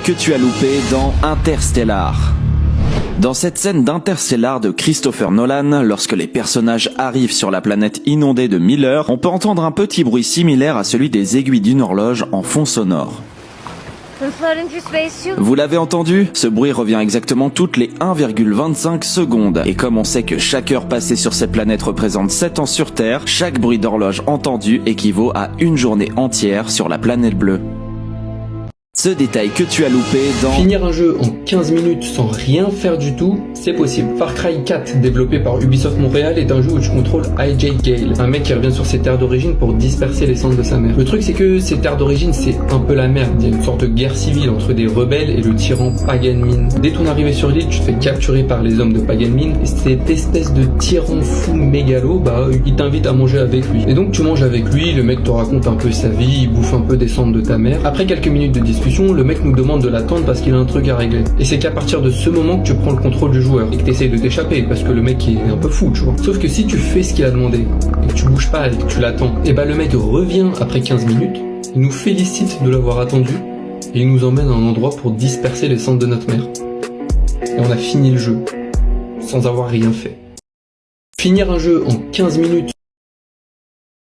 que tu as loupé dans Interstellar. Dans cette scène d'Interstellar de Christopher Nolan, lorsque les personnages arrivent sur la planète inondée de Miller, on peut entendre un petit bruit similaire à celui des aiguilles d'une horloge en fond sonore. Vous l'avez entendu? Ce bruit revient exactement toutes les 1,25 secondes. Et comme on sait que chaque heure passée sur cette planète représente 7 ans sur Terre, chaque bruit d'horloge entendu équivaut à une journée entière sur la planète bleue. Ce détail que tu as loupé dans... Finir un jeu en 15 minutes sans rien faire du tout, c'est possible. Far Cry 4, développé par Ubisoft Montréal, est un jeu où tu contrôles AJ Gale, un mec qui revient sur ses terres d'origine pour disperser les cendres de sa mère. Le truc c'est que ces terres d'origine c'est un peu la merde, il y a une sorte de guerre civile entre des rebelles et le tyran Pagan Min. Dès ton arrivée sur l'île, tu te fais capturer par les hommes de Pagan Min, et cette espèce de tyran fou mégalo, il t'invite à manger avec lui. Et donc tu manges avec lui, le mec te raconte un peu sa vie, il bouffe un peu des cendres de ta mère. Après quelques minutes de discussion, le mec nous demande de l'attendre parce qu'il a un truc à régler. Et c'est qu'à partir de ce moment que tu prends le contrôle du joueur et que tu essayes de t'échapper parce que le mec est un peu fou, tu vois. Sauf que si tu fais ce qu'il a demandé et que tu bouges pas et que tu l'attends, et le mec revient après 15 minutes, il nous félicite de l'avoir attendu et il nous emmène à un endroit pour disperser les cendres de notre mère. Et on a fini le jeu sans avoir rien fait. Finir un jeu en 15 minutes